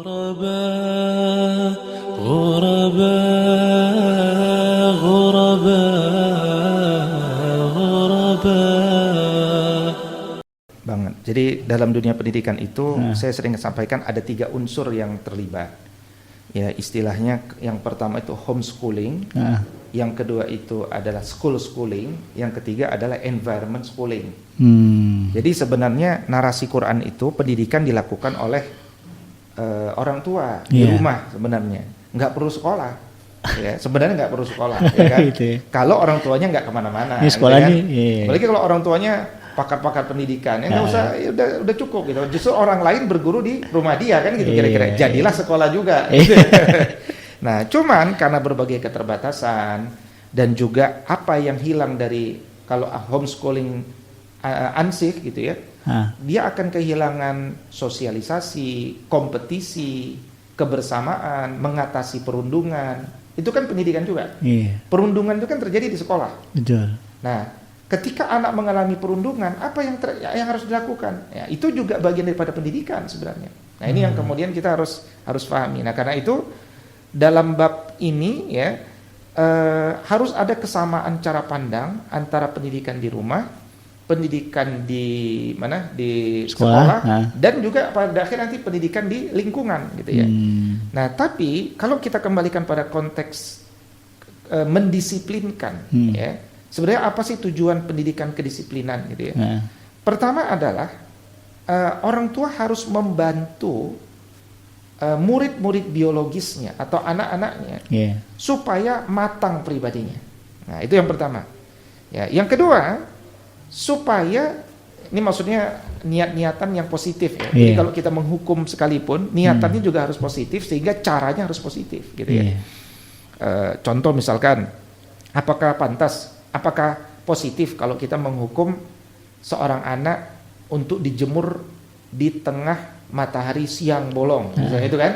غرباء غرباء غرباء غرباء. Banget. Jadi dalam dunia pendidikan itu saya sering sampaikan ada 3 unsur yang terlibat. Ya, istilahnya yang pertama itu homeschooling, yang kedua itu adalah school schooling, yang ketiga adalah environment schooling. Jadi sebenarnya narasi Quran itu pendidikan dilakukan oleh orang tua di rumah sebenarnya, nggak perlu sekolah. Ya, sebenarnya nggak perlu sekolah. Ya kan? Gitu ya. Kalau orang tuanya nggak kemana-mana. Ini sekolahnya, gitu kan? Apalagi kalau orang tuanya pakar-pakar pendidikan, ya nggak usah, ya udah cukup gitu. Justru orang lain berguru di rumah dia kan gitu kira-kira. Jadilah sekolah juga. Gitu. Nah, cuman karena berbagai keterbatasan dan juga apa yang hilang dari kalau homeschooling ansih gitu ya, dia akan kehilangan sosialisasi, kompetisi, kebersamaan, mengatasi perundungan. Itu kan pendidikan juga. Perundungan itu kan terjadi di sekolah. Betul. Nah, ketika anak mengalami perundungan, apa yang harus dilakukan? Ya, itu juga bagian daripada pendidikan sebenarnya. Nah, ini yang kemudian kita harus pahami. Nah, karena itu dalam bab ini ya harus ada kesamaan cara pandang antara pendidikan di rumah, pendidikan di sekolah dan juga pada akhir nanti pendidikan di lingkungan gitu ya. Nah, tapi kalau kita kembalikan pada konteks mendisiplinkan ya. Sebenarnya apa sih tujuan pendidikan kedisiplinan gitu ya? Pertama adalah orang tua harus membantu murid-murid biologisnya atau anak-anaknya supaya matang pribadinya. Nah, itu yang pertama. Ya, yang kedua, supaya ini maksudnya niat-niatan yang positif ya. Jadi kalau kita menghukum sekalipun, niatannya juga harus positif sehingga caranya harus positif gitu ya. Contoh misalkan, apakah positif kalau kita menghukum seorang anak untuk dijemur di tengah matahari siang bolong, misalnya itu kan?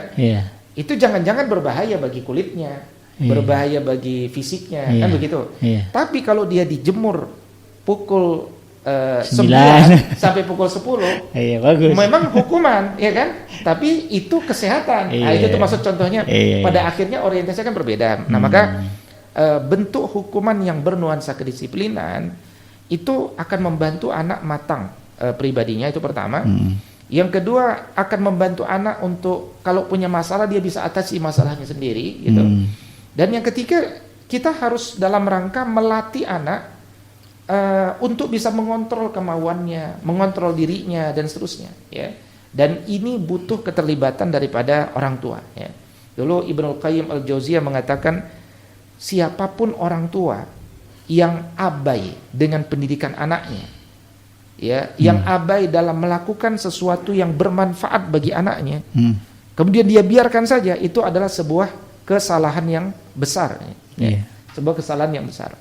Itu jangan-jangan berbahaya bagi kulitnya, berbahaya bagi fisiknya, kan begitu. Tapi kalau dia dijemur pukul 9 sampai pukul 10, bagus. Memang hukuman, ya kan? Tapi itu kesehatan. Nah, itu termasuk contohnya. Pada akhirnya orientasinya kan berbeda. Nah, maka bentuk hukuman yang bernuansa kedisiplinan itu akan membantu anak matang pribadinya, itu pertama. Yang kedua akan membantu anak untuk kalau punya masalah dia bisa atasi masalahnya sendiri gitu. Dan yang ketiga kita harus dalam rangka melatih anak untuk bisa mengontrol kemauannya, mengontrol dirinya dan seterusnya ya. Dan ini butuh keterlibatan daripada orang tua ya. Dulu Ibnu Qayyim Al-Jauziyah mengatakan siapapun orang tua yang abai dengan pendidikan anaknya ya, yang abai dalam melakukan sesuatu yang bermanfaat bagi anaknya, kemudian dia biarkan saja, itu adalah sebuah kesalahan yang besar ya. Sebuah kesalahan yang besar.